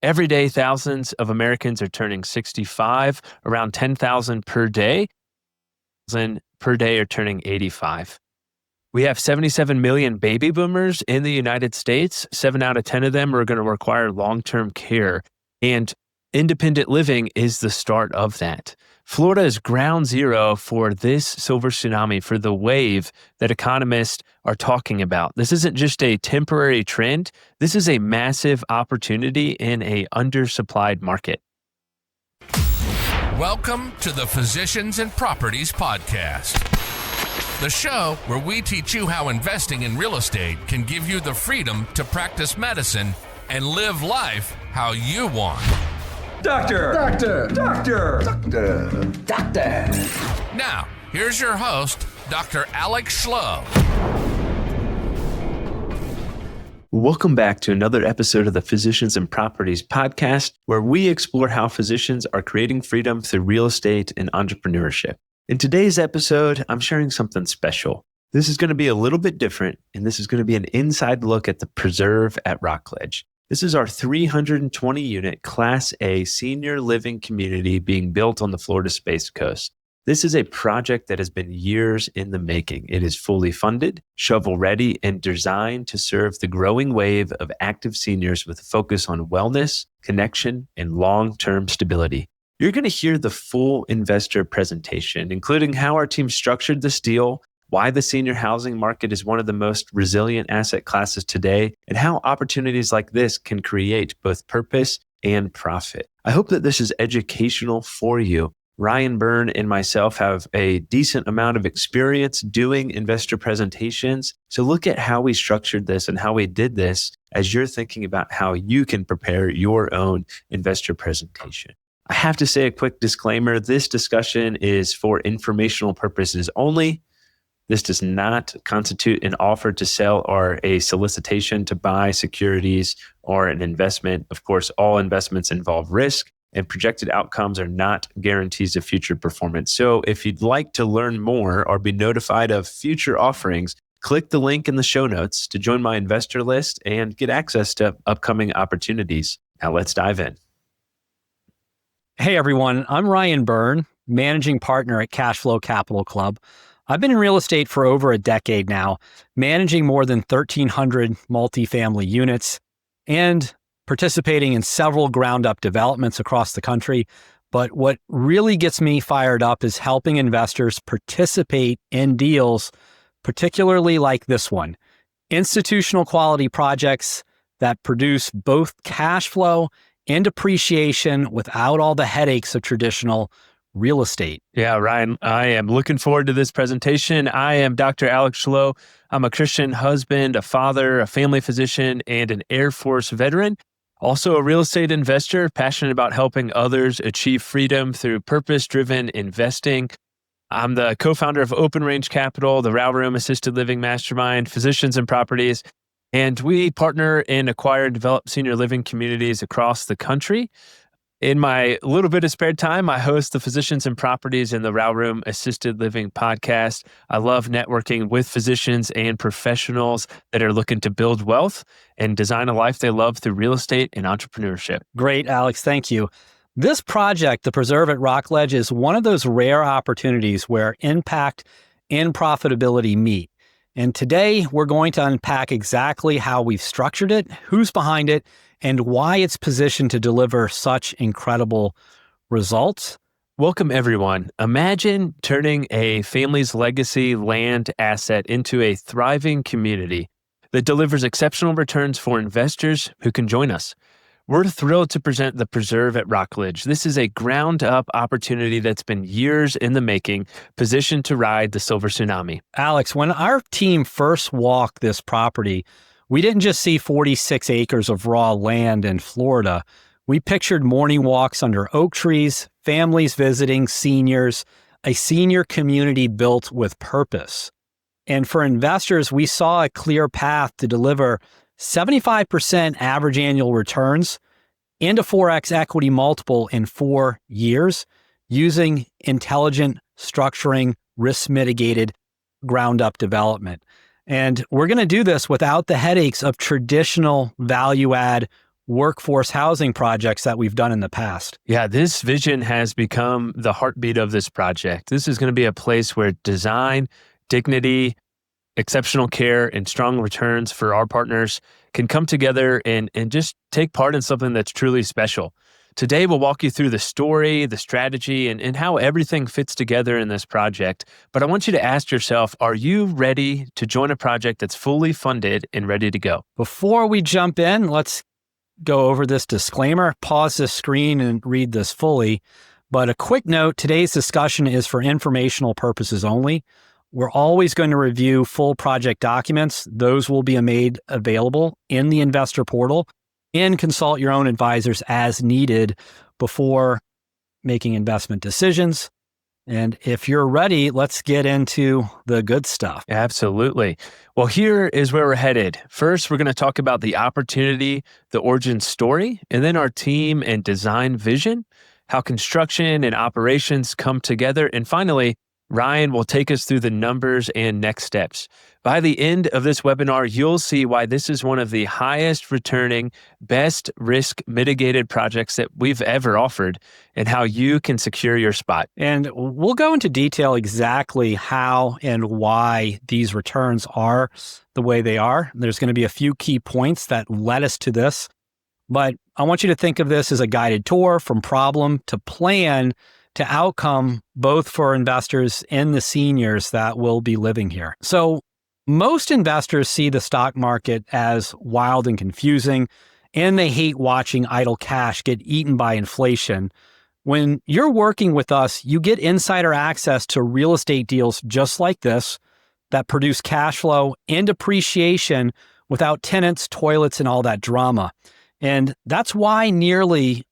Every day, thousands of Americans are turning 65, around 10,000 per day. Per day are turning 85. We have 77 million baby boomers in the United States. 7 out of 10 of them are going to require long-term care. And independent living is the start of that. Florida is ground zero for this silver tsunami, for the wave that economists are talking about. This isn't just a temporary trend. This is a massive opportunity in an undersupplied market. Welcome to the Physicians and Properties Podcast, the show where we teach you how investing in real estate can give you the freedom to practice medicine and live life how you want. Doctor! Now, here's your host, Dr. Alex Schloe. Welcome back to another episode of the Physicians and Properties Podcast, where we explore how physicians are creating freedom through real estate and entrepreneurship. In today's episode, I'm sharing something special. This is going to be a little bit different, and this is going to be an inside look at the Preserve at Rockledge. This is our 320-unit Class A senior living community being built on the Florida Space Coast. This is a project that has been years in the making. It is fully funded, shovel-ready, and designed to serve the growing wave of active seniors with a focus on wellness, connection, and long-term stability. You're going to hear the full investor presentation, including how our team structured this deal, why the senior housing market is one of the most resilient asset classes today, and how opportunities like this can create both purpose and profit. I hope that this is educational for you. Ryan Byrne and myself have a decent amount of experience doing investor presentations. So look at how we structured this and how we did this as you're thinking about how you can prepare your own investor presentation. I have to say a quick disclaimer. This discussion is for informational purposes only. This does not constitute an offer to sell or a solicitation to buy securities or an investment. Of course, all investments involve risk, and projected outcomes are not guarantees of future performance. So if you'd like to learn more or be notified of future offerings, click the link in the show notes to join my investor list and get access to upcoming opportunities. Now let's dive in. Hey everyone, I'm Ryan Byrne, managing partner at Cashflow Capital Club. I've been in real estate for over a decade now, managing more than 1,300 multifamily units and participating in several ground-up developments across the country. But what really gets me fired up is helping investors participate in deals, particularly like this one, institutional quality projects that produce both cash flow and appreciation without all the headaches of traditional real estate. Yeah, Ryan, I am looking forward to this presentation. I am Dr. Alex Schloe. I'm a Christian husband, a father, a family physician, and an Air Force veteran. Also a real estate investor, passionate about helping others achieve freedom through purpose-driven investing. I'm the co-founder of Open Range Capital, the Row Room Assisted Living Mastermind, Physicians and Properties, and we partner and acquire and develop senior living communities across the country. In my little bit of spare time, I host the Physicians and Properties in the Row Room Assisted Living podcast. I love networking with physicians and professionals that are looking to build wealth and design a life they love through real estate and entrepreneurship. Great, Alex. Thank you. This project, the Preserve at Rockledge, is one of those rare opportunities where impact and profitability meet. And today, we're going to unpack exactly how we've structured it, who's behind it, and why it's positioned to deliver such incredible results. Welcome, everyone. Imagine turning a family's legacy land asset into a thriving community that delivers exceptional returns for investors who can join us. We're thrilled to present the Preserve at Rockledge. This is a ground-up opportunity that's been years in the making, positioned to ride the Silver Tsunami. Alex, when our team first walked this property, we didn't just see 46 acres of raw land in Florida. We pictured morning walks under oak trees, families visiting seniors, a senior community built with purpose. And for investors, we saw a clear path to deliver 75% average annual returns and a 4x equity multiple in 4 years using intelligent structuring, risk-mitigated ground-up development. And we're going to do this without the headaches of traditional value-add workforce housing projects that we've done in the past. Yeah, this vision has become the heartbeat of this project. This is going to be a place where design, dignity, exceptional care, and strong returns for our partners can come together and just take part in something that's truly special. Today, we'll walk you through the story, the strategy, and how everything fits together in this project. But I want you to ask yourself, are you ready to join a project that's fully funded and ready to go? Before we jump in, let's go over this disclaimer, pause this screen and read this fully. But a quick note, today's discussion is for informational purposes only. We're always going to review full project documents. Those will be made available in the investor portal, and consult your own advisors as needed before making investment decisions. And if you're ready, let's get into the good stuff. Absolutely. Well, here is where we're headed. First, we're going to talk about the opportunity, the origin story, and then our team and design vision, how construction and operations come together. And finally, Ryan will take us through the numbers and next steps. By the end of this webinar, you'll see why this is one of the highest returning, best risk mitigated projects that we've ever offered, and how you can secure your spot. And we'll go into detail exactly how and why these returns are the way they are. There's going to be a few key points that led us to this, but I want you to think of this as a guided tour from problem to plan to outcome, both for investors and the seniors that will be living here. So most investors see the stock market as wild and confusing, and they hate watching idle cash get eaten by inflation. When you're working with us, you get insider access to real estate deals just like this that produce cash flow and appreciation without tenants, toilets, and all that drama. And that's why nearly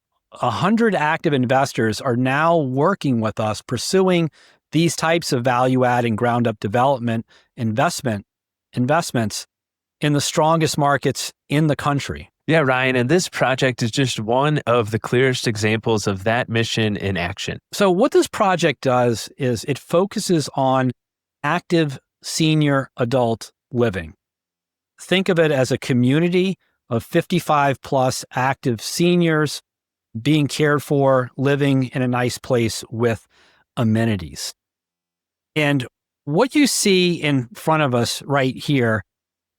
100 active investors are now working with us, pursuing these types of value-adding ground-up development investments in the strongest markets in the country. Yeah, Ryan, and this project is just one of the clearest examples of that mission in action. So what this project does is it focuses on active senior adult living. Think of it as a community of 55 plus active seniors being cared for, living in a nice place with amenities. And what you see in front of us right here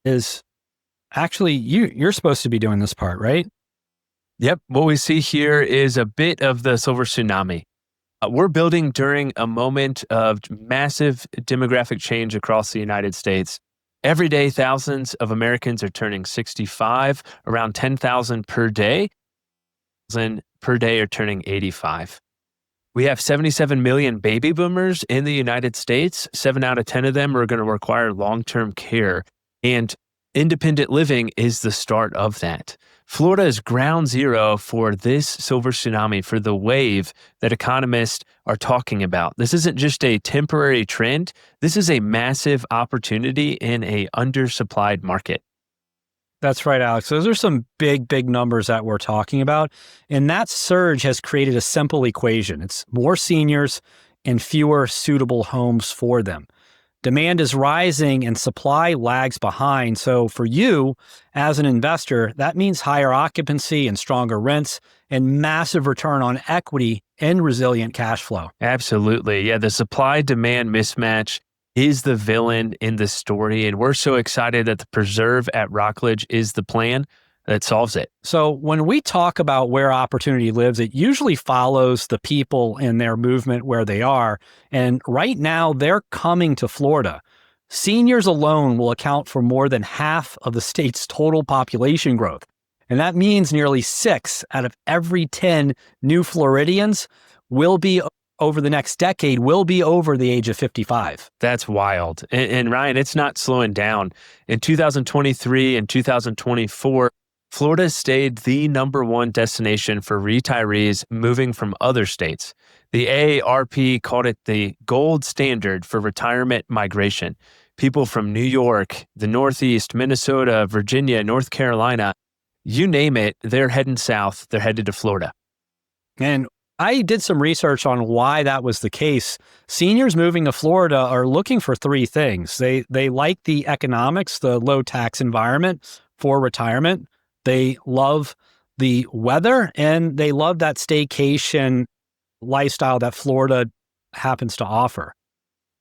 is actually, you're supposed to be doing this part, right? Yep. What we see here is a bit of the Silver Tsunami. We're building during a moment of massive demographic change across the United States. Every day, thousands of Americans are turning 65, around 10,000 per day. Per day are turning 85. We have 77 million baby boomers in the United States. 7 out of 10 of them are going to require long-term care. And independent living is the start of that. Florida is ground zero for this silver tsunami, for the wave that economists are talking about. This isn't just a temporary trend. This is a massive opportunity in an undersupplied market. That's right, Alex. Those are some big numbers that we're talking about. And that surge has created a simple equation. It's more seniors and fewer suitable homes for them. Demand is rising and supply lags behind. So for you as an investor, that means higher occupancy and stronger rents and massive return on equity and resilient cash flow. Absolutely. Yeah, the supply-demand mismatch is the villain in the story. And we're so excited that the preserve at Rockledge is the plan that solves it. So when we talk about where opportunity lives, it usually follows the people and their movement where they are. And right now, they're coming to Florida. Seniors alone will account for more than half of the state's total population growth. And that means nearly 6 out of every 10 new Floridians will be over the next decade will be over the age of 55. That's wild. And Ryan, it's not slowing down. In 2023 and 2024, Florida stayed the #1 destination for retirees moving from other states. The AARP called it the gold standard for retirement migration. People from New York, the Northeast, Minnesota, Virginia, North Carolina, you name it, they're heading south. They're headed to Florida. And I did some research on why that was the case. Seniors moving to Florida are looking for 3 things. They like the economics, the low tax environment for retirement. They love the weather, and they love that staycation lifestyle that Florida happens to offer.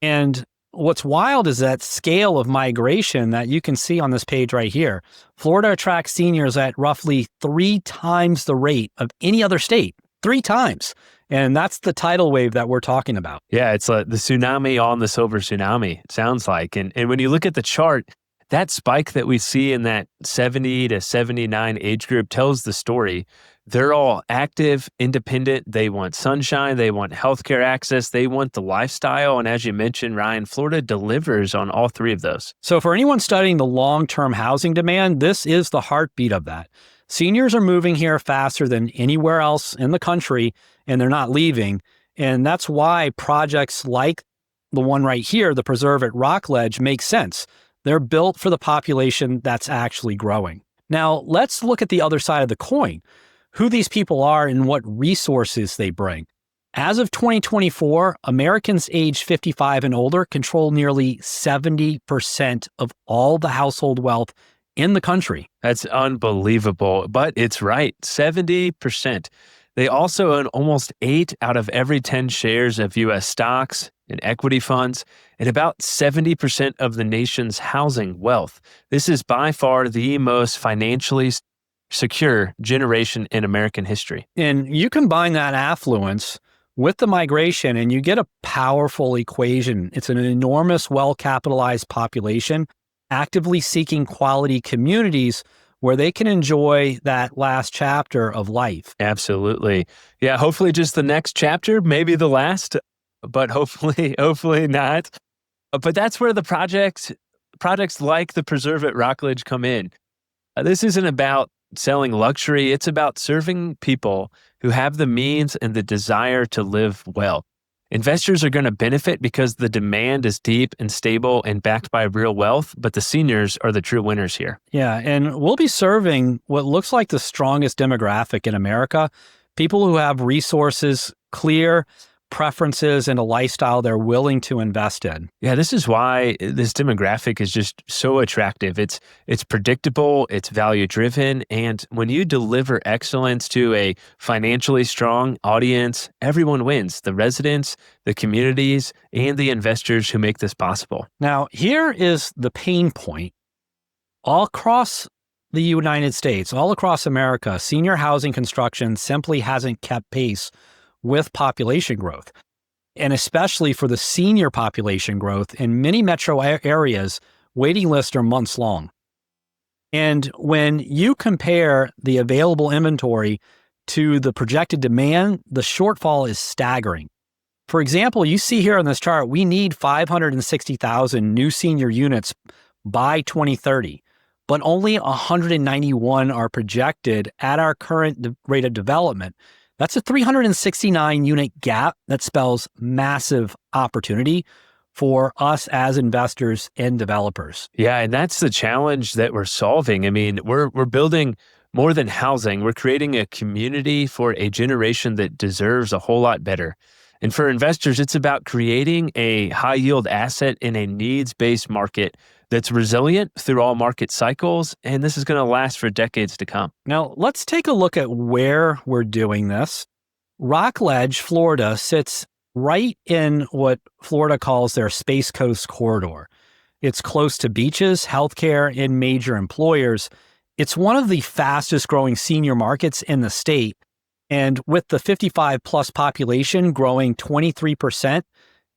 And what's wild is that scale of migration that you can see on this page right here. Florida attracts seniors at roughly 3 times the rate of any other state, 3 times. And that's the tidal wave that we're talking about. Yeah, it's like the tsunami on the Silver Tsunami, it sounds like. And when you look at the chart, that spike that we see in that 70 to 79 age group tells the story. They're all active, independent. They want sunshine. They want healthcare access. They want the lifestyle. And as you mentioned, Ryan, Florida delivers on all 3 of those. So for anyone studying the long-term housing demand, this is the heartbeat of that. Seniors are moving here faster than anywhere else in the country, and they're not leaving. And that's why projects like the one right here, the Preserve at Rockledge, make sense. They're built for the population that's actually growing. Now, let's look at the other side of the coin, who these people are and what resources they bring. As of 2024, Americans aged 55 and older control nearly 70% of all the household wealth in the country. That's unbelievable, but it's right, 70%. They also own almost 8 out of every 10 shares of U.S. stocks and equity funds, and about 70% of the nation's housing wealth. This is by far the most financially secure generation in American history. And you combine that affluence with the migration, and you get a powerful equation. It's an enormous, well-capitalized population actively seeking quality communities where they can enjoy that last chapter of life. Absolutely. Yeah, hopefully just the next chapter, maybe the last, but hopefully not. But that's where the projects like the Preserve at Rockledge come in. This isn't about selling luxury. It's about serving people who have the means and the desire to live well. Investors are going to benefit because the demand is deep and stable and backed by real wealth, but the seniors are the true winners here. Yeah, and we'll be serving what looks like the strongest demographic in America, people who have resources, clear preferences, and a lifestyle they're willing to invest in. Yeah, this is why this demographic is just so attractive. It's predictable, it's value-driven, and when you deliver excellence to a financially strong audience, everyone wins. The residents, the communities, and the investors who make this possible. Now, here is the pain point. All across the United States, all across America, senior housing construction simply hasn't kept pace with population growth. And especially for the senior population growth, in many metro areas, waiting lists are months long. And when you compare the available inventory to the projected demand, the shortfall is staggering. For example, you see here on this chart, we need 560,000 new senior units by 2030, but only 191 are projected at our current rate of development. That's a 369 unit gap that spells massive opportunity for us as investors and developers. Yeah, and that's the challenge that we're solving. I mean, we're building more than housing. We're creating a community for a generation that deserves a whole lot better. And for investors, it's about creating a high-yield asset in a needs-based market that's resilient through all market cycles, and this is going to last for decades to come. Now, let's take a look at where we're doing this. Rockledge, Florida, sits right in what Florida calls their Space Coast corridor. It's close to beaches, healthcare, and major employers. It's one of the fastest growing senior markets in the state. And with the 55 plus population growing 23%,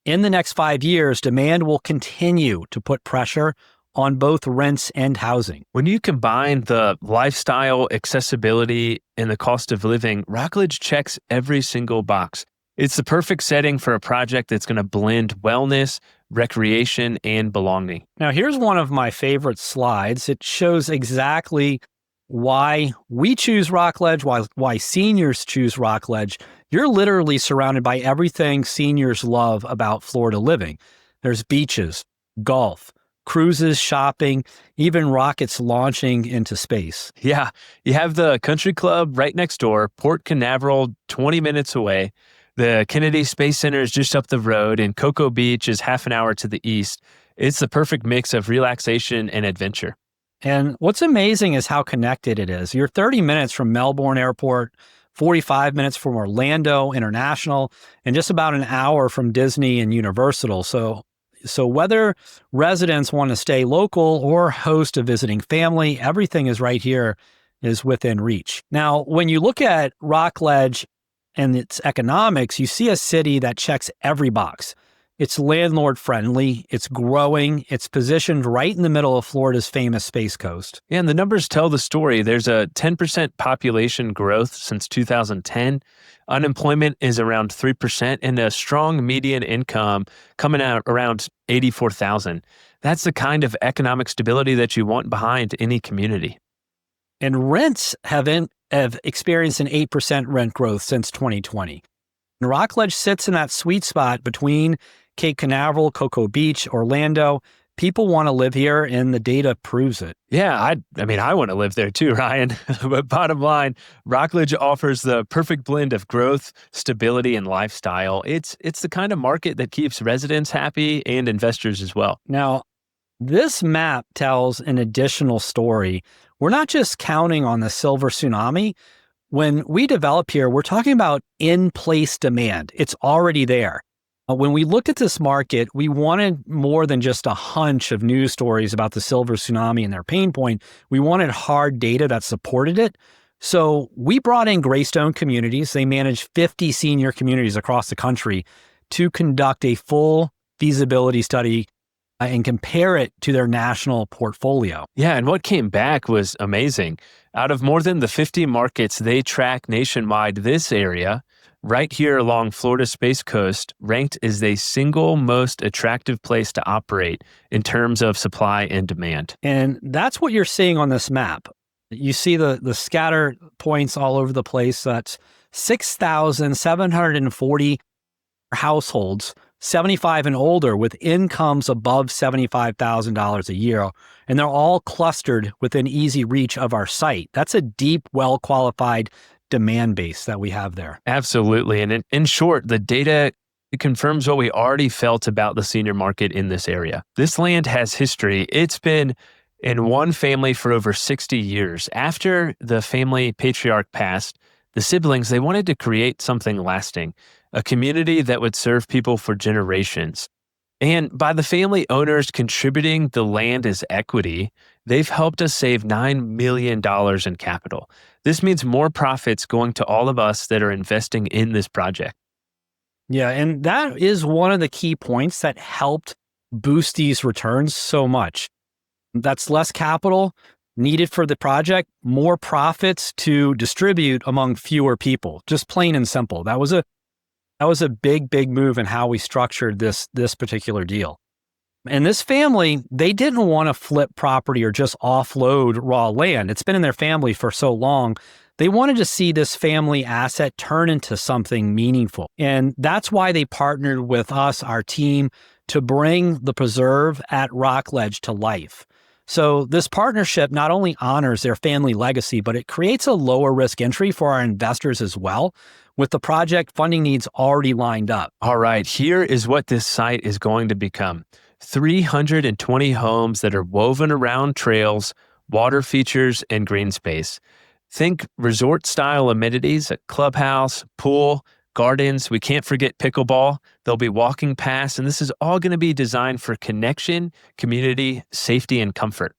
in the next 5 years, demand will continue to put pressure on both rents and housing. When you combine the lifestyle, accessibility, and the cost of living, Rockledge checks every single box. It's the perfect setting for a project that's going to blend wellness, recreation, and belonging. Now, here's one of my favorite slides. It shows exactly why we choose Rockledge, why seniors choose Rockledge. You're literally surrounded by everything seniors love about Florida living. There's beaches, golf, cruises, shopping, even rockets launching into space. Yeah, you have the country club right next door, Port Canaveral 20 minutes away. The Kennedy Space Center is just up the road, and Cocoa Beach is half an hour to the east. It's the perfect mix of relaxation and adventure. And what's amazing is how connected it is. You're 30 minutes from Melbourne Airport, 45 minutes from Orlando International, and just about an hour from Disney and Universal. So whether residents want to stay local or host a visiting family, everything is right here, is within reach. Now, when you look at Rockledge and its economics, you see a city that checks every box. It's landlord friendly, it's growing, it's positioned right in the middle of Florida's famous Space Coast. Yeah, and the numbers tell the story. There's a 10% population growth since 2010. Unemployment is around 3% and a strong median income coming out around 84,000. That's the kind of economic stability that you want behind any community. And rents have experienced an 8% rent growth since 2020. And Rockledge sits in that sweet spot between Cape Canaveral, Cocoa Beach, Orlando. People want to live here, and the data proves it. Yeah, I want to live there too, Ryan. But bottom line, Rockledge offers the perfect blend of growth, stability, and lifestyle. It's the kind of market that keeps residents happy and investors as well. Now, this map tells an additional story. We're not just counting on the Silver Tsunami. When we develop here, we're talking about in-place demand. It's already there. When we looked at this market, we wanted more than just a hunch of news stories about the Silver Tsunami and their pain point. We wanted hard data that supported it. So we brought in Greystone Communities. They manage 50 senior communities across the country to conduct a full feasibility study and compare it to their national portfolio. Yeah, and what came back was amazing. Out of more than the 50 markets they track nationwide, this area, right here along Florida's Space Coast, ranked as the single most attractive place to operate in terms of supply and demand. And that's what you're seeing on this map. You see the scatter points all over the place. That's 6,740 households, 75 and older, with incomes above $75,000 a year. And they're all clustered within easy reach of our site. That's a deep, well-qualified demand base that we have there. Absolutely. And in short, the data confirms what we already felt about the senior market in this area. This land has history. It's been in one family for over 60 years. After the family patriarch passed, the siblings, they wanted to create something lasting, a community that would serve people for generations. And by the family owners contributing the land as equity, they've helped us save $9 million in capital. This means more profits going to all of us that are investing in this project. Yeah, and that is one of the key points that helped boost these returns so much. That's less capital needed for the project, more profits to distribute among fewer people, just plain and simple. That was a big move in how we structured this particular deal. And this family, they didn't want to flip property or just offload raw land. It's been in their family for so long. They wanted to see this family asset turn into something meaningful. And that's why they partnered with us, our team, to bring the preserve at Rockledge to life. So this partnership not only honors their family legacy, but it creates a lower risk entry for our investors as well, with the project funding needs already lined up. All right, here is what this site is going to become. 320 homes that are woven around trails, water features, and green space. Think resort-style amenities, a clubhouse, pool, gardens. We can't forget pickleball. They'll be walking past, and this is all going to be designed for connection, community, safety, and comfort.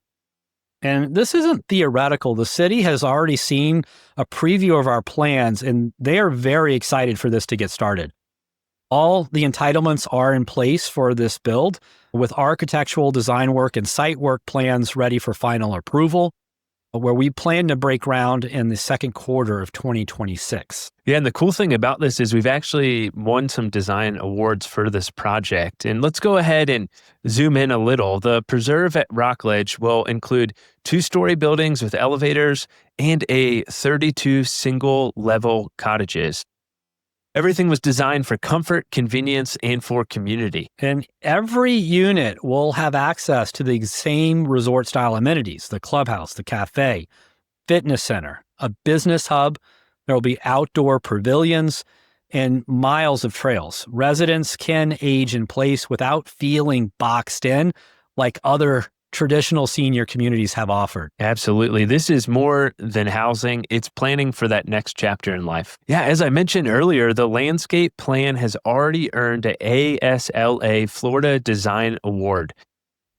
And this isn't theoretical. The city has already seen a preview of our plans, and they are very excited for this to get started. All the entitlements are in place for this build, with architectural design work and site work plans ready for final approval, where we plan to break ground in the second quarter of 2026. Yeah, and the cool thing about this is we've actually won some design awards for this project. And let's go ahead and zoom in a little. The preserve at Rockledge will include 2-story buildings with elevators and 32 single-level cottages. Everything was designed for comfort, convenience, and for community. And every unit will have access to the same resort-style amenities: the clubhouse, the cafe, fitness center, a business hub. There will be outdoor pavilions and miles of trails. Residents can age in place without feeling boxed in like other traditional senior communities have offered. Absolutely. This is more than housing. It's planning for that next chapter in life. Yeah, as I mentioned earlier, the landscape plan has already earned an ASLA Florida Design Award.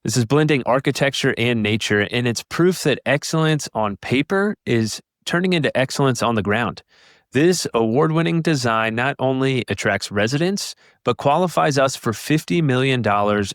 This is blending architecture and nature, and it's proof that excellence on paper is turning into excellence on the ground. This award-winning design not only attracts residents, but qualifies us for $50 million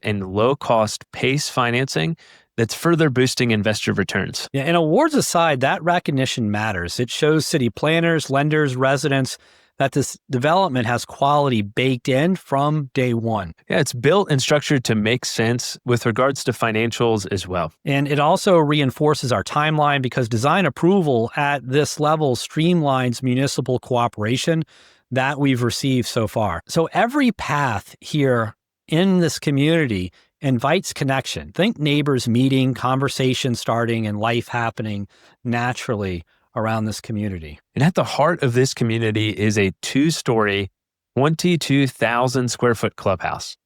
in low-cost PACE financing that's further boosting investor returns. Yeah, and awards aside, that recognition matters. It shows city planners, lenders, residents that this development has quality baked in from day one. Yeah, it's built and structured to make sense with regards to financials as well. And it also reinforces our timeline because design approval at this level streamlines municipal cooperation that we've received so far. So every path here in this community invites connection. Think neighbors meeting, conversation starting, and life happening naturally around this community. And at the heart of this community is a 2-story, 22,000 square foot clubhouse.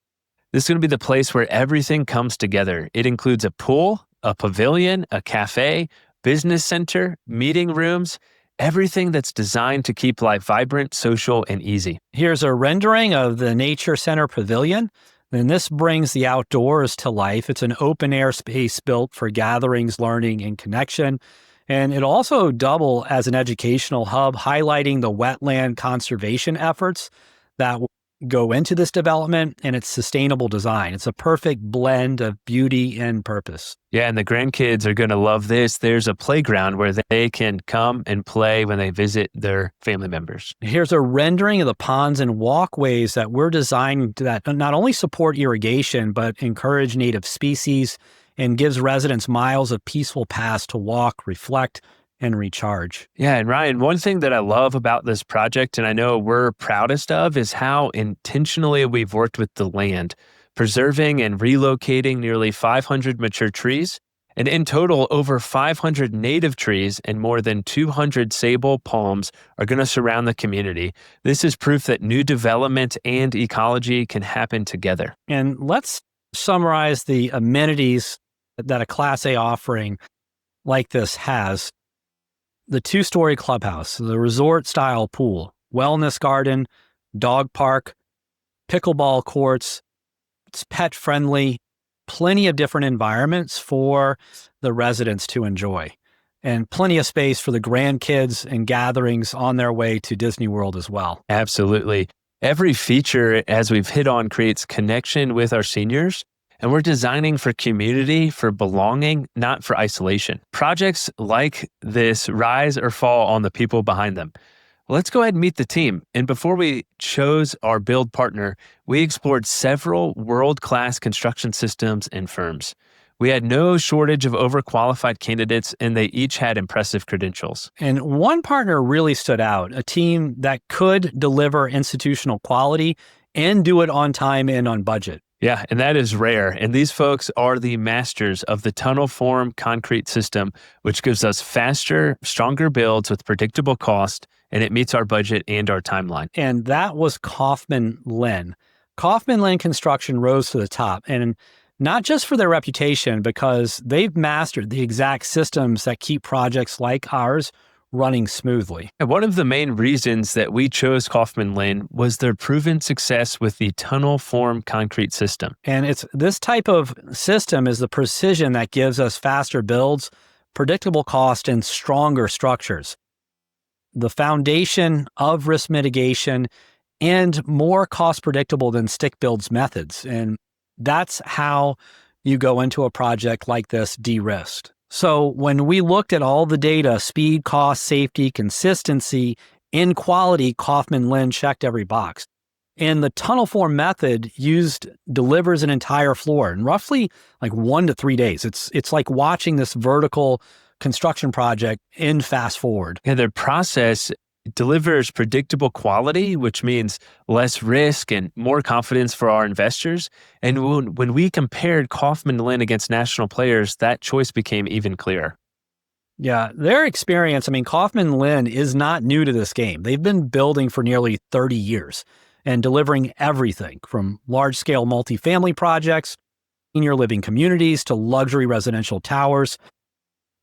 This is going to be the place where everything comes together. It includes a pool, a pavilion, a cafe, business center, meeting rooms, everything that's designed to keep life vibrant, social, and easy. Here's a rendering of the Nature Center Pavilion. And this brings the outdoors to life. It's an open air space built for gatherings, learning, and connection. And it also double as an educational hub, highlighting the wetland conservation efforts that go into this development and its sustainable design. It's a perfect blend of beauty and purpose. Yeah, and the grandkids are going to love this. There's a playground where they can come and play when they visit their family members. Here's a rendering of the ponds and walkways that we're designing that not only support irrigation, but encourage native species and gives residents miles of peaceful paths to walk, reflect, and recharge. Yeah, and Ryan, one thing that I love about this project, and I know we're proudest of, is how intentionally we've worked with the land, preserving and relocating nearly 500 mature trees, and in total, over 500 native trees and more than 200 sable palms are going to surround the community. This is proof that new development and ecology can happen together. And let's summarize the amenities that a Class A offering like this has. The 2-story clubhouse, the resort-style pool, wellness garden, dog park, pickleball courts. It's pet-friendly, plenty of different environments for the residents to enjoy, and plenty of space for the grandkids and gatherings on their way to Disney World as well. Absolutely. Every feature, as we've hit on, creates connection with our seniors. And we're designing for community, for belonging, not for isolation. Projects like this rise or fall on the people behind them. Let's go ahead and meet the team. And before we chose our build partner, we explored several world-class construction systems and firms. We had no shortage of overqualified candidates, and they each had impressive credentials. And one partner really stood out, a team that could deliver institutional quality and do it on time and on budget. Yeah, and that is rare. And these folks are the masters of the tunnel form concrete system, which gives us faster, stronger builds with predictable cost, and it meets our budget and our timeline. And that was Kaufman Linn. Kaufman Linn Construction rose to the top, and not just for their reputation, because they've mastered the exact systems that keep projects like ours running smoothly. And one of the main reasons that we chose Kaufman Linn was their proven success with the tunnel form concrete system. And it's this type of system is the precision that gives us faster builds, predictable cost, and stronger structures. The foundation of risk mitigation and more cost predictable than stick builds methods. And that's how you go into a project like this de-risked. So when we looked at all the data, speed, cost, safety, consistency, and quality, Kaufman Linn checked every box. And the tunnel form method delivers an entire floor in roughly like 1 to 3 days. It's like watching this vertical construction project in fast forward. And their process delivers predictable quality, which means less risk and more confidence for our investors. And when we compared Kaufman Linn against national players, that choice became even clearer. Yeah, their experience, Kaufman Linn is not new to this game. They've been building for nearly 30 years and delivering everything from large-scale multifamily projects senior living communities to luxury residential towers,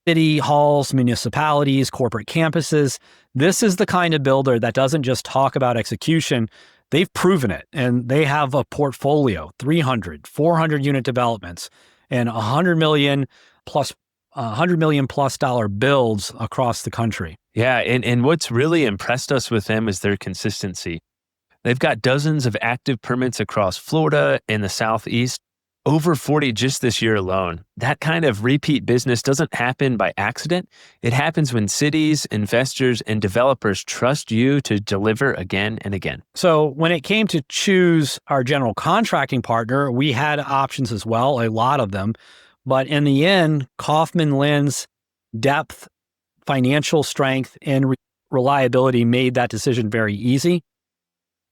city halls, municipalities, corporate campuses. This is the kind of builder that doesn't just talk about execution. They've proven it, and they have a portfolio, 300, 400 unit developments, and $100 million plus dollar builds across the country. Yeah, and what's really impressed us with them is their consistency. They've got dozens of active permits across Florida and the Southeast, over 40 just this year alone. That kind of repeat business doesn't happen by accident. It happens when cities, investors, and developers trust you to deliver again and again. So when it came to choose our general contracting partner, we had options as well, a lot of them. But in the end, Kaufman Lynn's depth, financial strength, and reliability made that decision very easy.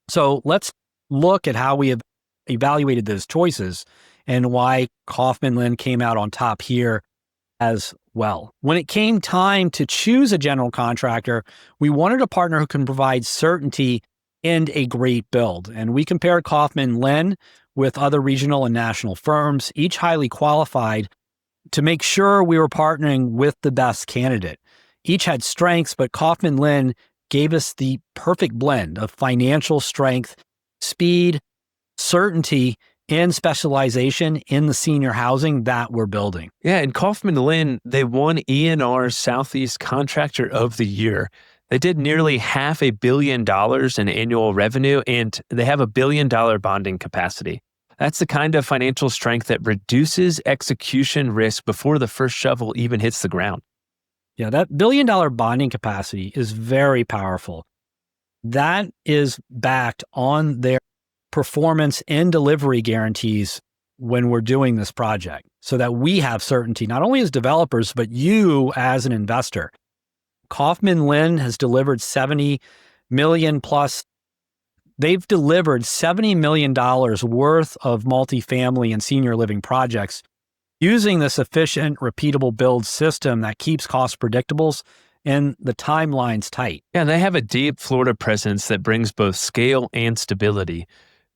So let's look at how we have evaluated those choices and why Kaufman Lynn came out on top here as well. When it came time to choose a general contractor, we wanted a partner who can provide certainty and a great build. And we compared Kaufman Lynn with other regional and national firms, each highly qualified, to make sure we were partnering with the best candidate. Each had strengths, but Kaufman Lynn gave us the perfect blend of financial strength, speed, certainty, and specialization in the senior housing that we're building. Yeah, and Kaufman Lynn, they won ENR's Southeast Contractor of the Year. They did nearly $500 million in annual revenue, and they have $1 billion bonding capacity. That's the kind of financial strength that reduces execution risk before the first shovel even hits the ground. Yeah, that $1 billion bonding capacity is very powerful. That is backed on their performance and delivery guarantees when we're doing this project, so that we have certainty, not only as developers, but you as an investor. Kaufman Lynn has delivered $70 million plus. They've delivered $70 million worth of multifamily and senior living projects using this efficient, repeatable build system that keeps costs predictables and the timelines tight. Yeah, they have a deep Florida presence that brings both scale and stability.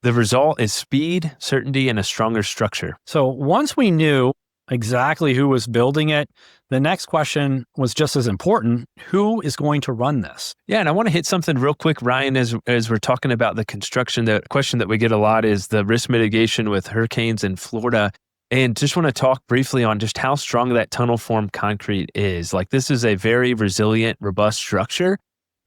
The result is speed, certainty, and a stronger structure. So once we knew exactly who was building it, the next question was just as important: who is going to run this? Yeah, and I want to hit something real quick, Ryan, as we're talking about the construction. The question that we get a lot is the risk mitigation with hurricanes in Florida. And just want to talk briefly on just how strong that tunnel form concrete is. Like, this is a very resilient, robust structure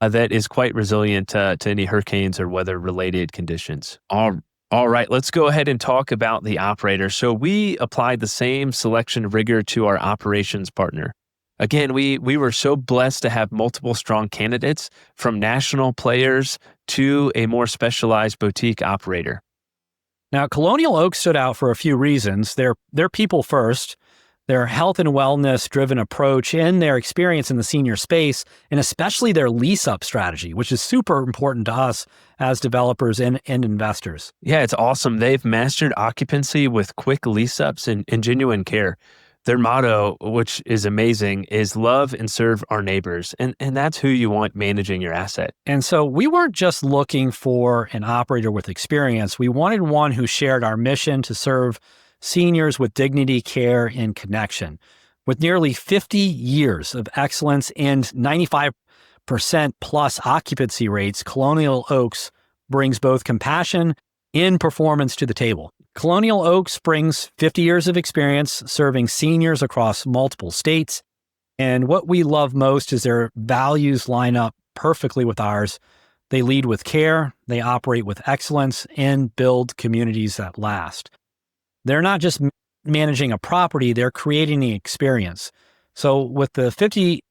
that is quite resilient to any hurricanes or weather-related conditions. All right, let's go ahead and talk about the operator. So we applied the same selection rigor to our operations partner. Again, we were so blessed to have multiple strong candidates, from national players to a more specialized boutique operator. Now, Colonial Oak stood out for a few reasons. They're people first, their health and wellness driven approach, and their experience in the senior space, and especially their lease up strategy, which is super important to us as developers and investors. Yeah, it's awesome. They've mastered occupancy with quick lease ups and genuine care. Their motto, which is amazing, is love and serve our neighbors. And that's who you want managing your asset. And so we weren't just looking for an operator with experience. We wanted one who shared our mission to serve seniors with dignity, care, and connection. With nearly 50 years of excellence and 95% plus occupancy rates, Colonial Oaks brings both compassion and performance to the table. Colonial Oaks brings 50 years of experience serving seniors across multiple states. And what we love most is their values line up perfectly with ours. They lead with care, they operate with excellence, and build communities that last. They're not just managing a property, they're creating the experience. So with 95%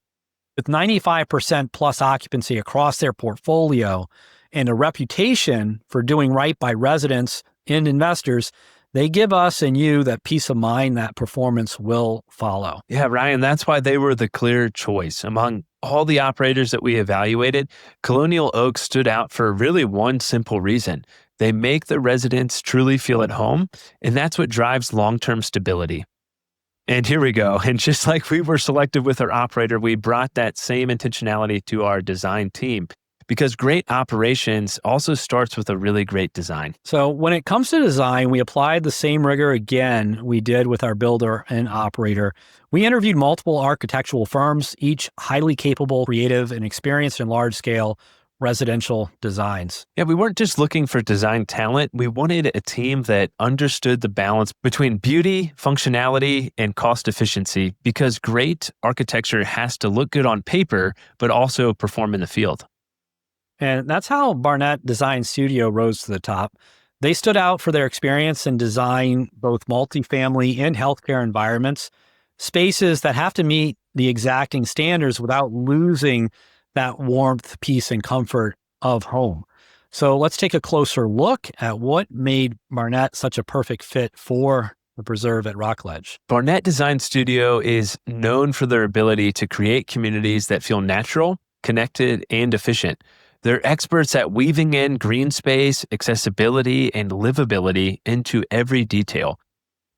plus occupancy across their portfolio and a reputation for doing right by residents and investors, they give us and you that peace of mind that performance will follow. Yeah, Ryan, that's why they were the clear choice. Among all the operators that we evaluated, Colonial Oaks stood out for really one simple reason. They make the residents truly feel at home, and that's what drives long-term stability. And here we go. And just like we were selective with our operator, we brought that same intentionality to our design team. because great operations also starts with a really great design. So when it comes to design, we applied the same rigor again we did with our builder and operator. We interviewed multiple architectural firms, each highly capable, creative, and experienced in large-scale residential designs. Yeah, we weren't just looking for design talent. We wanted a team that understood the balance between beauty, functionality, and cost efficiency, because great architecture has to look good on paper, but also perform in the field. And that's how Barnett Design Studio rose to the top. They stood out for their experience in design both multifamily and healthcare environments, spaces that have to meet the exacting standards without losing that warmth, peace, and comfort of home. So let's take a closer look at what made Barnett such a perfect fit for the preserve at Rockledge. Barnett Design Studio is known for their ability to create communities that feel natural, connected, and efficient. They're experts at weaving in green space, accessibility, and livability into every detail.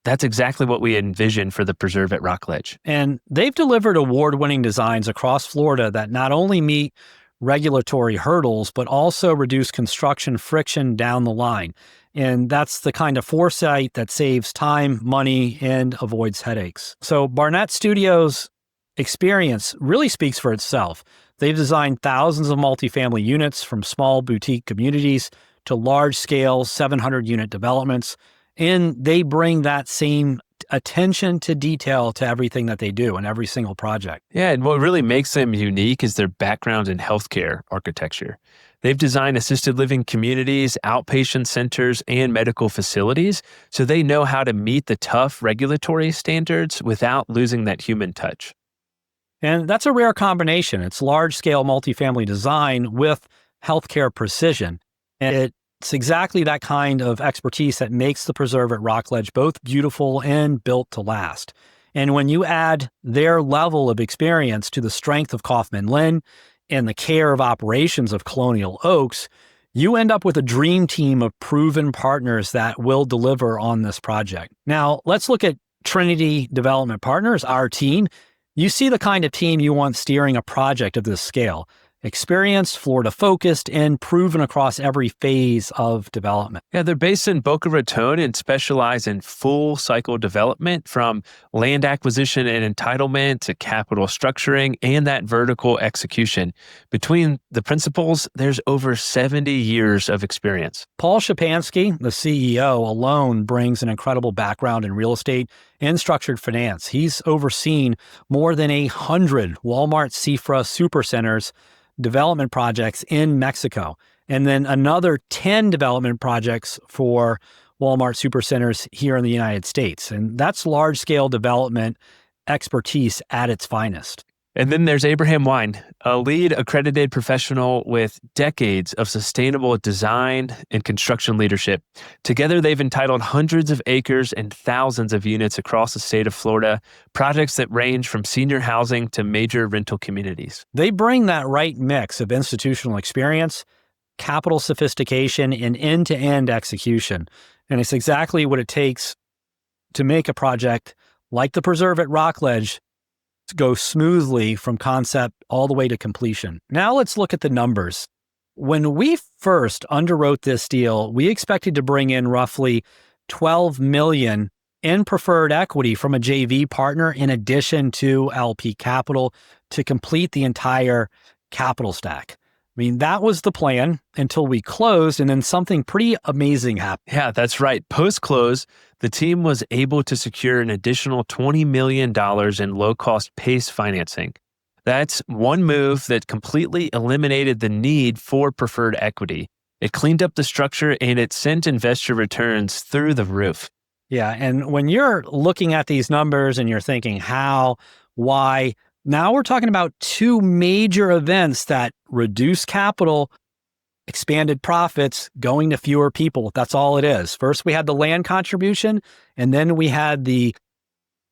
That's exactly what we envisioned for the preserve at Rockledge. And they've delivered award-winning designs across Florida that not only meet regulatory hurdles, but also reduce construction friction down the line. And that's the kind of foresight that saves time, money, and avoids headaches. So Barnett Studios' experience really speaks for itself. They've designed thousands of multifamily units, from small boutique communities to large-scale 700-unit developments. And they bring that same attention to detail to everything that they do in every single project. Yeah, and what really makes them unique is their background in healthcare architecture. They've designed assisted living communities, outpatient centers, and medical facilities, so they know how to meet the tough regulatory standards without losing that human touch. And that's a rare combination. It's large-scale multifamily design with healthcare precision. And it's exactly that kind of expertise that makes the preserve at Rockledge both beautiful and built to last. And when you add their level of experience to the strength of Kaufman Linn and the care of operations of Colonial Oaks, you end up with a dream team of proven partners that will deliver on this project. Now, let's look at Trinity Development Partners, our team. You see the kind of team you want steering a project of this scale. Experienced, Florida-focused, and proven across every phase of development. Yeah, they're based in Boca Raton and specialize in full cycle development, from land acquisition and entitlement to capital structuring and that vertical execution. Between the principals, there's over 70 years of experience. Paul Shapansky, the CEO, alone brings an incredible background in real estate and structured finance. He's overseen more than 100 Walmart Cifra supercenters development projects in Mexico, and then another 10 development projects for Walmart supercenters here in the United States. And that's large-scale development expertise at its finest. And then there's Abraham Wine, a lead accredited professional with decades of sustainable design and construction leadership. Together, they've entitled hundreds of acres and thousands of units across the state of Florida, projects that range from senior housing to major rental communities. They bring that right mix of institutional experience, capital sophistication, and end-to-end execution. And it's exactly what it takes to make a project like the preserve at Rockledge to go smoothly from concept all the way to completion. Now let's look at the numbers. When we first underwrote this deal, we expected to bring in roughly $12 million in preferred equity from a JV partner in addition to LP capital to complete the entire capital stack. I mean, that was the plan until we closed, and then something pretty amazing happened. Yeah, that's right. Post-close, the team was able to secure an additional $20 million in low-cost PACE financing. That's one move that completely eliminated the need for preferred equity. It cleaned up the structure and it sent investor returns through the roof. Yeah, and when you're looking at these numbers and you're thinking how, why, now we're talking about two major events that reduce capital, expanded profits, going to fewer people. That's all it is. First, we had the land contribution, and then we had the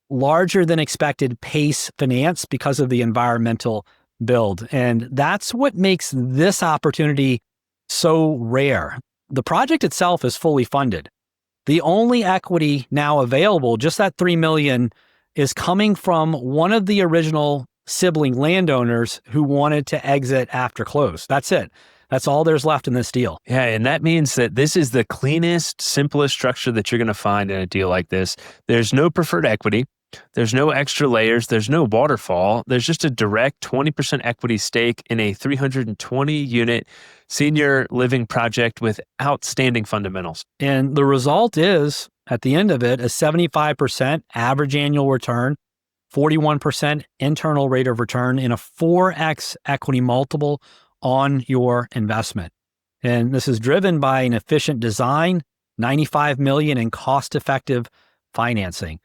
larger than expected PACE finance because of the environmental build. And that's what makes this opportunity so rare. The project itself is fully funded. The only equity now available, just that $3 million, is coming from one of the original sibling landowners who wanted to exit after close. That's it. That's all there's left in this deal. Yeah, and that means that this is the cleanest, simplest structure that you're going to find in a deal like this. There's no preferred equity. There's no extra layers. There's no waterfall. There's just a direct 20% equity stake in a 320-unit senior living project with outstanding fundamentals. And the result is, at the end of it, a 75% average annual return, 41% internal rate of return, and a 4x equity multiple on your investment. And this is driven by an efficient design, $95 million in cost-effective financing.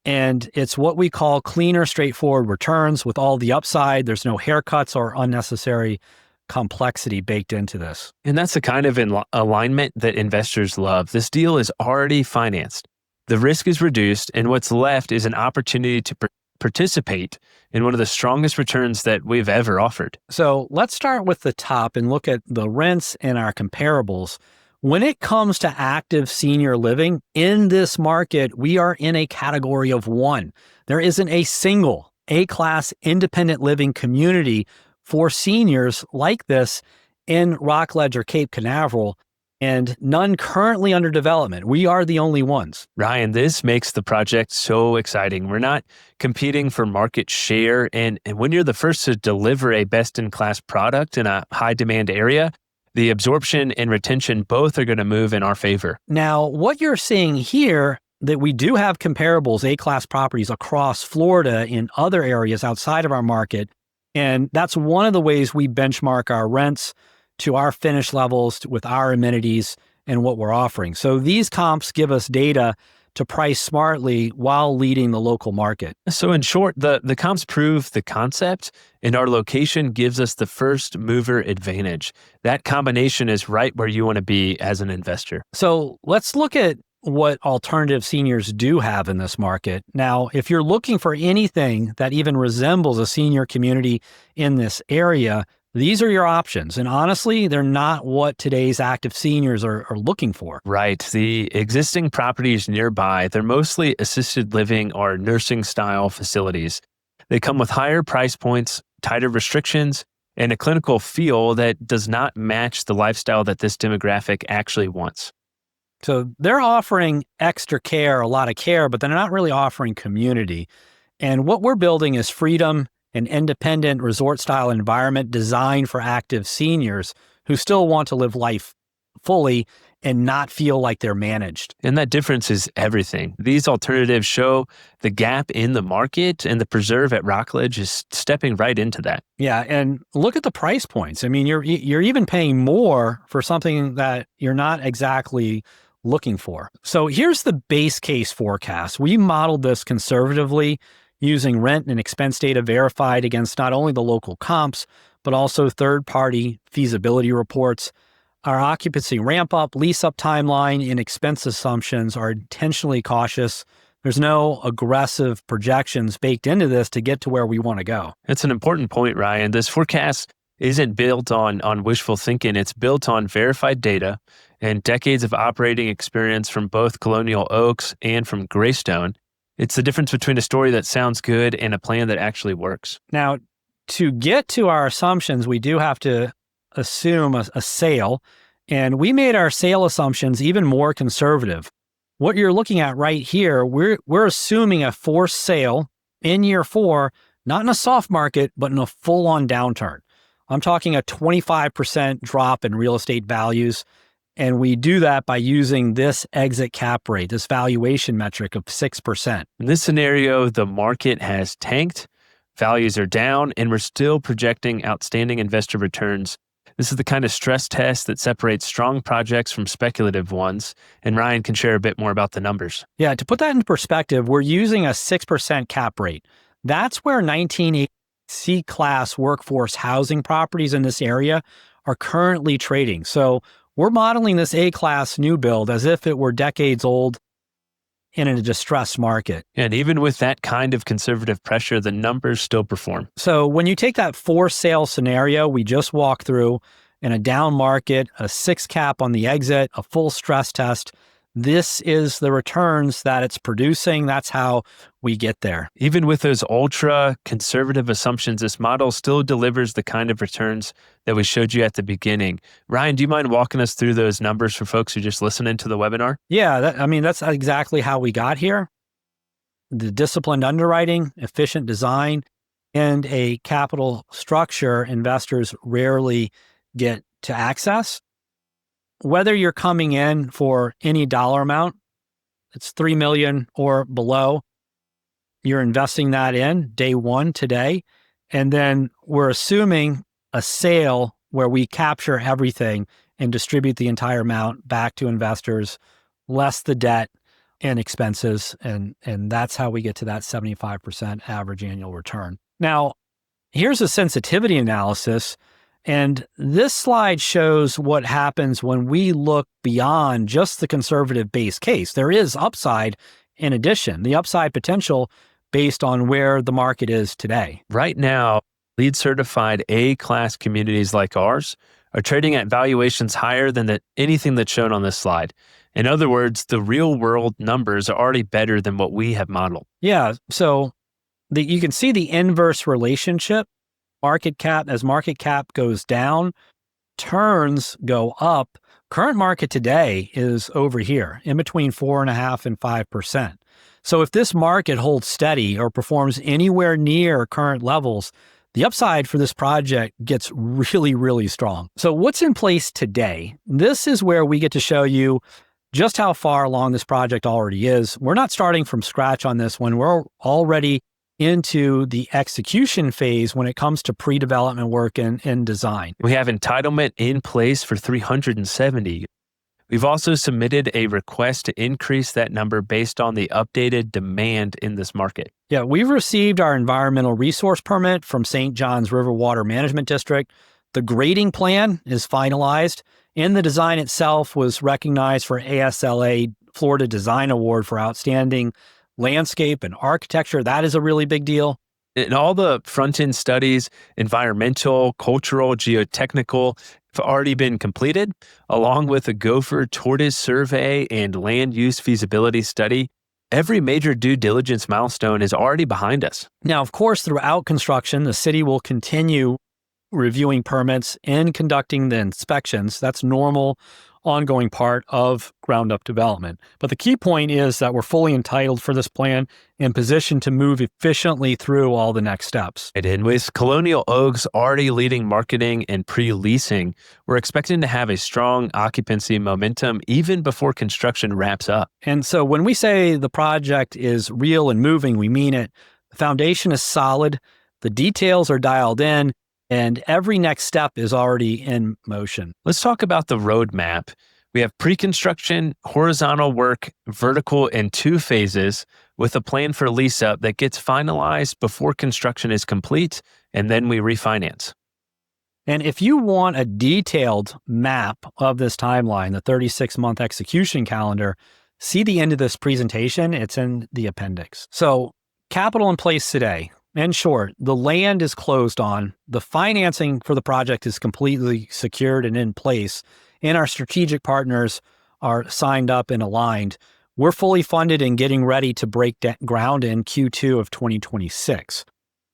And it's what we call cleaner, straightforward returns with all the upside. There's no haircuts or unnecessary complexity baked into this. And that's the kind of alignment that investors love. This deal is already financed. The risk is reduced, and what's left is an opportunity to participate in one of the strongest returns that we've ever offered. So let's start with the top and look at the rents and our comparables. When it comes to active senior living in this market, we are in a category of one. There isn't a single A-class independent living community for seniors like this in Rockledge or Cape Canaveral, and none currently under development. We are the only ones. Ryan, this makes the project so exciting. We're not competing for market share, and when you're the first to deliver a best-in-class product in a high-demand area, the absorption and retention both are going to move in our favor. Now, what you're seeing here, that we do have comparables, A-class properties across Florida in other areas outside of our market, and that's one of the ways we benchmark our rents to our finish levels with our amenities and what we're offering. So these comps give us data to price smartly while leading the local market. So in short, the comps prove the concept, and our location gives us the first mover advantage. That combination is right where you want to be as an investor. So let's look at what alternative seniors do have in this market. Now, if you're looking for anything that even resembles a senior community in this area, these are your options. And honestly, they're not what today's active seniors are looking for. Right. The existing properties nearby, they're mostly assisted living or nursing style facilities. They come with higher price points, tighter restrictions, and a clinical feel that does not match the lifestyle that this demographic actually wants. So they're offering extra care, a lot of care, but they're not really offering community. And what we're building is freedom, an independent resort-style environment designed for active seniors who still want to live life fully and not feel like they're managed. And that difference is everything. These alternatives show the gap in the market, and the Preserve at Rockledge is stepping right into that. Yeah, and look at the price points. I mean, you're even paying more for something that you're not exactly looking for. So here's the base case forecast. We modeled this conservatively using rent and expense data verified against not only the local comps, but also third-party feasibility reports. Our occupancy ramp-up, lease-up timeline, and expense assumptions are intentionally cautious. There's no aggressive projections baked into this to get to where we want to go. That's an important point, Ryan. This forecast isn't built on wishful thinking. It's built on verified data and decades of operating experience from both Colonial Oaks and from Greystone. It's the difference between a story that sounds good and a plan that actually works. Now, to get to our assumptions, we do have to assume a sale, and we made our sale assumptions even more conservative. What you're looking at right here, we're assuming a forced sale in year 4, not in a soft market, but in a full-on downturn. I'm talking a 25% drop in real estate values. And we do that by using this exit cap rate, this valuation metric of 6%. In this scenario, the market has tanked, values are down, and we're still projecting outstanding investor returns. This is the kind of stress test that separates strong projects from speculative ones, and Ryan can share a bit more about the numbers. Yeah, to put that into perspective, we're using a 6% cap rate. That's where 1980 C-class workforce housing properties in this area are currently trading. So we're modeling this A-class new build as if it were decades old and in a distressed market. And even with that kind of conservative pressure, the numbers still perform. So when you take that forced sale scenario we just walked through in a down market, a 6 cap on the exit, a full stress test, this is the returns that it's producing. That's how we get there. Even with those ultra conservative assumptions, this model still delivers the kind of returns that we showed you at the beginning. Ryan, do you mind walking us through those numbers for folks who just listening to the webinar? Yeah, that's exactly how we got here. The disciplined underwriting, efficient design, and a capital structure investors rarely get to access. Whether you're coming in for any dollar amount, it's $3 million or below, you're investing that in day one today. And then we're assuming a sale where we capture everything and distribute the entire amount back to investors, less the debt and expenses. And that's how we get to that 75% average annual return. Now, here's a sensitivity analysis. And this slide shows what happens when we look beyond just the conservative base case. There is upside in addition, the upside potential based on where the market is today. Right now, LEED certified A-class communities like ours are trading at valuations higher than anything that's shown on this slide. In other words, the real world numbers are already better than what we have modeled. Yeah, so you can see the inverse relationship. Market cap goes down, turns go up. Current market today is over here in between 4.5% and 5%. So if this market holds steady or performs anywhere near current levels, the upside for this project gets really, really strong. So what's in place today? This is where we get to show you just how far along this project already is. We're not starting from scratch on this one. We're already into the execution phase when it comes to pre-development work and design. We have entitlement in place for 370. We've also submitted a request to increase that number based on the updated demand in this market. Yeah, we've received our environmental resource permit from St. John's River Water Management District. The grading plan is finalized, and the design itself was recognized for ASLA Florida Design Award for Outstanding Landscape and Architecture. That is a really big deal. And all the front-end studies, environmental, cultural, geotechnical, have already been completed, along with a gopher tortoise survey and land use feasibility study. Every major due diligence milestone is already behind us. Now, of course, throughout construction, the city will continue reviewing permits and conducting the inspections. That's normal, ongoing part of ground-up development. But the key point is that we're fully entitled for this plan and positioned to move efficiently through all the next steps. And with Colonial Oaks already leading marketing and pre-leasing, we're expecting to have a strong occupancy momentum even before construction wraps up. And so when we say the project is real and moving, we mean it. The foundation is solid, the details are dialed in, and every next step is already in motion. Let's talk about the roadmap. We have pre-construction, horizontal work, vertical in 2 phases with a plan for lease up that gets finalized before construction is complete, and then we refinance. And if you want a detailed map of this timeline, the 36-month execution calendar, see the end of this presentation. It's in the appendix. So capital in place today. In short, the land is closed on, the financing for the project is completely secured and in place, and our strategic partners are signed up and aligned. We're fully funded and getting ready to break ground in Q2 of 2026.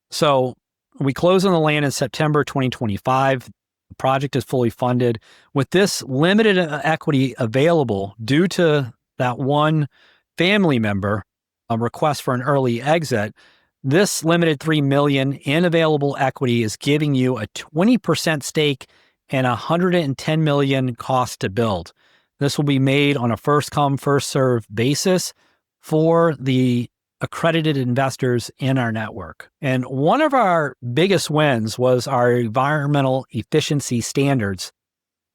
So we close on the land in September 2025. The project is fully funded. With this limited equity available due to that one family member, a request for an early exit, this limited $3 million in available equity is giving you a 20% stake and $110 million cost to build. This will be made on a first come, first serve basis for the accredited investors in our network. And one of our biggest wins was our environmental efficiency standards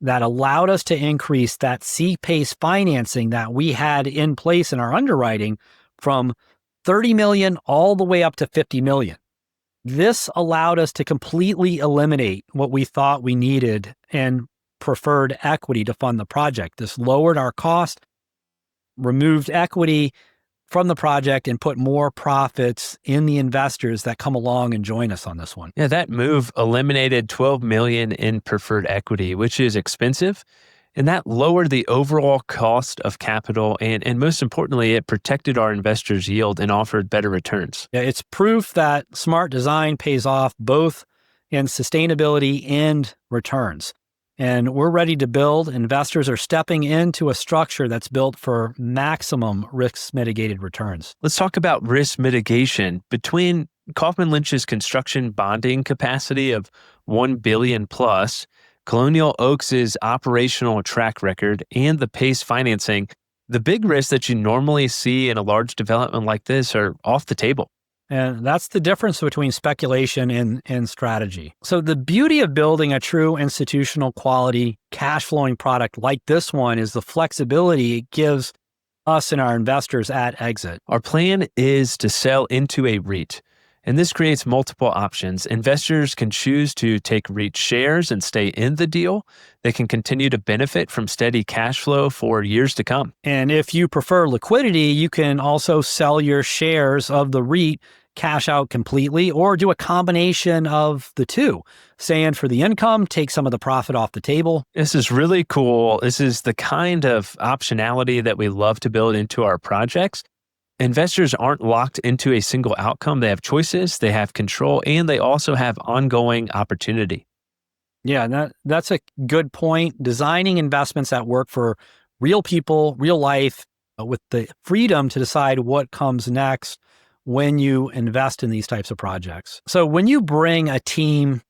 that allowed us to increase that C-PACE financing that we had in place in our underwriting from $30 million all the way up to $50 million. This allowed us to completely eliminate what we thought we needed and preferred equity to fund the project. This lowered our cost, removed equity from the project, and put more profits in the investors that come along and join us on this one. Yeah, that move eliminated $12 million in preferred equity, which is expensive. And that lowered the overall cost of capital. And most importantly, it protected our investors' yield and offered better returns. Yeah, it's proof that smart design pays off both in sustainability and returns. And we're ready to build. Investors are stepping into a structure that's built for maximum risk mitigated returns. Let's talk about risk mitigation. Between Kaufman Lynch's construction bonding capacity of 1 billion plus, Colonial Oaks' operational track record, and the PACE financing, the big risks that you normally see in a large development like this are off the table. And that's the difference between speculation and strategy. So the beauty of building a true institutional quality cash flowing product like this one is the flexibility it gives us and our investors at exit. Our plan is to sell into a REIT, and this creates multiple options. Investors can choose to take REIT shares and stay in the deal. They can continue to benefit from steady cash flow for years to come. And if you prefer liquidity, you can also sell your shares of the REIT, cash out completely, or do a combination of the two. Stay in for the income, take some of the profit off the table. This is really cool. This is the kind of optionality that we love to build into our projects. Investors aren't locked into a single outcome. They have choices, they have control, and they also have ongoing opportunity. Yeah, that's a good point. Designing investments that work for real people, real life, with the freedom to decide what comes next when you invest in these types of projects. So when you bring a team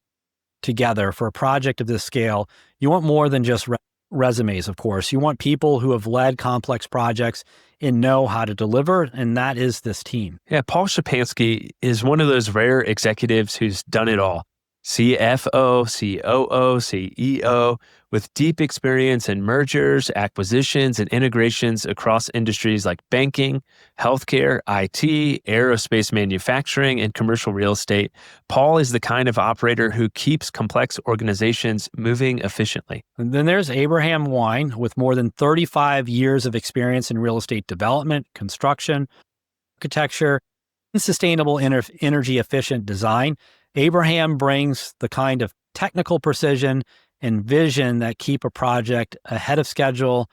together for a project of this scale, you want more than just resumes, of course. You want people who have led complex projects and know how to deliver, and that is this team. Yeah, Paul Shapansky is one of those rare executives who's done it all. CFO, COO, CEO, with deep experience in mergers, acquisitions, and integrations across industries like banking, healthcare, IT, aerospace manufacturing, and commercial real estate. Paul is the kind of operator who keeps complex organizations moving efficiently. And then there's Abraham Wine, with more than 35 years of experience in real estate development, construction, architecture, and sustainable energy efficient design. Abraham brings the kind of technical precision and vision that keep a project ahead of schedule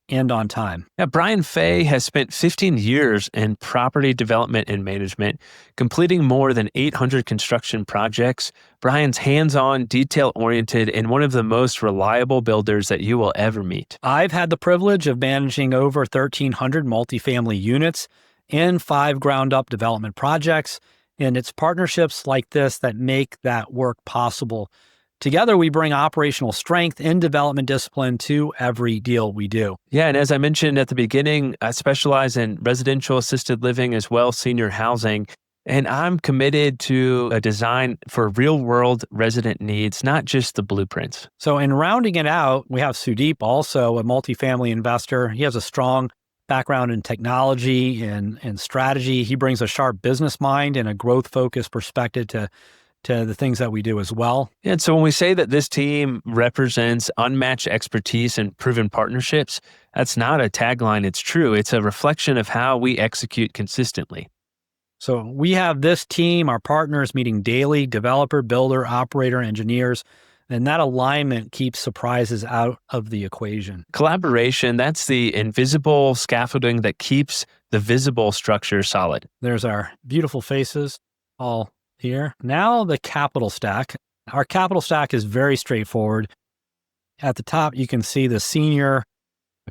and on time. Now, Brian Fay has spent 15 years in property development and management, completing more than 800 construction projects. Brian's hands-on, detail-oriented, and one of the most reliable builders that you will ever meet. I've had the privilege of managing over 1,300 multifamily units in 5 ground-up development projects. And it's partnerships like this that make that work possible. Together, we bring operational strength and development discipline to every deal we do. Yeah, and as I mentioned at the beginning, I specialize in residential assisted living as well, senior housing. And I'm committed to a design for real-world resident needs, not just the blueprints. So in rounding it out, we have Sudeep, also a multifamily investor. He has a strong background in technology and strategy. He brings a sharp business mind and a growth-focused perspective to the things that we do as well. Yeah, and so when we say that this team represents unmatched expertise and proven partnerships, that's not a tagline, it's true. It's a reflection of how we execute consistently. So we have this team, our partners meeting daily, developer, builder, operator, engineers, and that alignment keeps surprises out of the equation. Collaboration, that's the invisible scaffolding that keeps the visible structure solid. There's our beautiful faces all here. Now the capital stack. Our capital stack is very straightforward. At the top, you can see the senior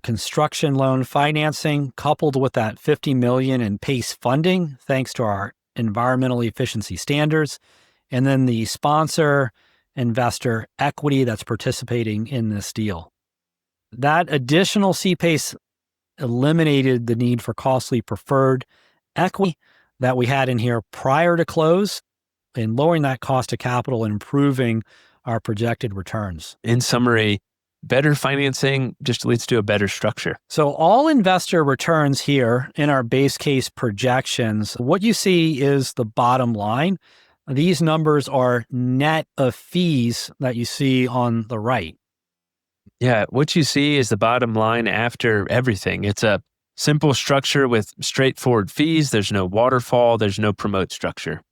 construction loan financing coupled with that $50 million in PACE funding, thanks to our environmental efficiency standards. And then the sponsor investor equity that's participating in this deal. That additional CPACE eliminated the need for costly preferred equity that we had in here prior to close, and lowering that cost of capital and improving our projected returns. In summary, better financing just leads to a better structure. So all investor returns here in our base case projections, what you see is the bottom line. These numbers are net of fees that you see on the right. Yeah, what you see is the bottom line after everything. It's a simple structure with straightforward fees. There's no waterfall. There's no promote structure.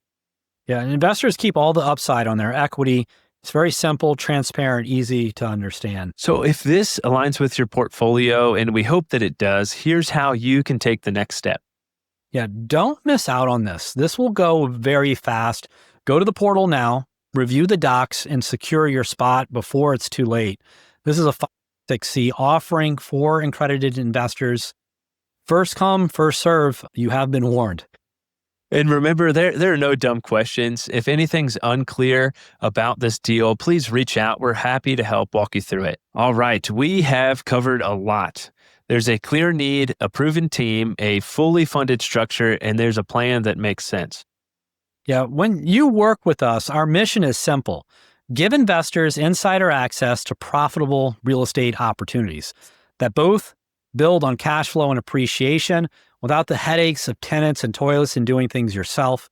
Yeah, and investors keep all the upside on their equity, It's very simple, transparent, easy to understand. So if this aligns with your portfolio, and we hope that it does, here's how you can take the next step. Yeah, don't miss out on this. This will go very fast. Go to the portal now, review the docs, and secure your spot before it's too late. This is a 6C offering for accredited investors. First come, first serve. You have been warned. And remember, there are no dumb questions. If anything's unclear about this deal, please reach out. We're happy to help walk you through it. All right, we have covered a lot. There's a clear need, a proven team, a fully funded structure, and there's a plan that makes sense. Yeah, when you work with us, our mission is simple. Give investors insider access to profitable real estate opportunities that both build on cash flow and appreciation without the headaches of tenants and toilets and doing things yourself.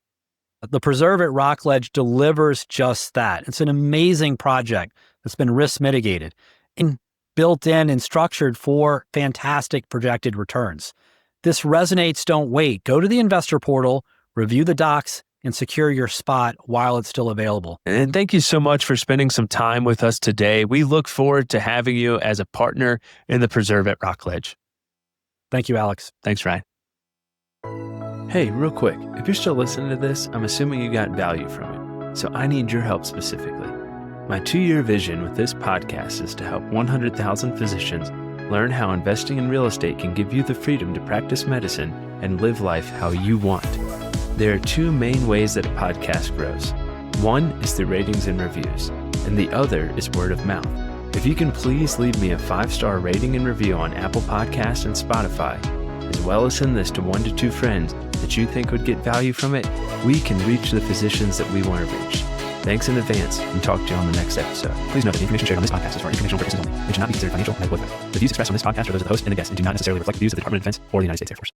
The Preserve at Rockledge delivers just that. It's an amazing project that's been risk mitigated and built in and structured for fantastic projected returns. This resonates. Don't wait. Go to the investor portal, review the docs, and secure your spot while it's still available. And thank you so much for spending some time with us today. We look forward to having you as a partner in the Preserve at Rockledge. Thank you, Alex. Thanks, Ryan. Hey, real quick, if you're still listening to this, I'm assuming you got value from it. So I need your help specifically. My 2-year vision with this podcast is to help 100,000 physicians learn how investing in real estate can give you the freedom to practice medicine and live life how you want. There are 2 main ways that a podcast grows. One is through ratings and reviews, and the other is word of mouth. If you can please leave me a 5-star rating and review on Apple Podcasts and Spotify, as well as send this to 1 to 2 friends that you think would get value from it, we can reach the physicians that we want to reach. Thanks in advance, and talk to you on the next episode. Please note that the information shared on this podcast is for informational purposes only and should not be considered financial or medical advice. The views expressed on this podcast are those of the host and the guest and do not necessarily reflect the views of the Department of Defense or the United States Air Force.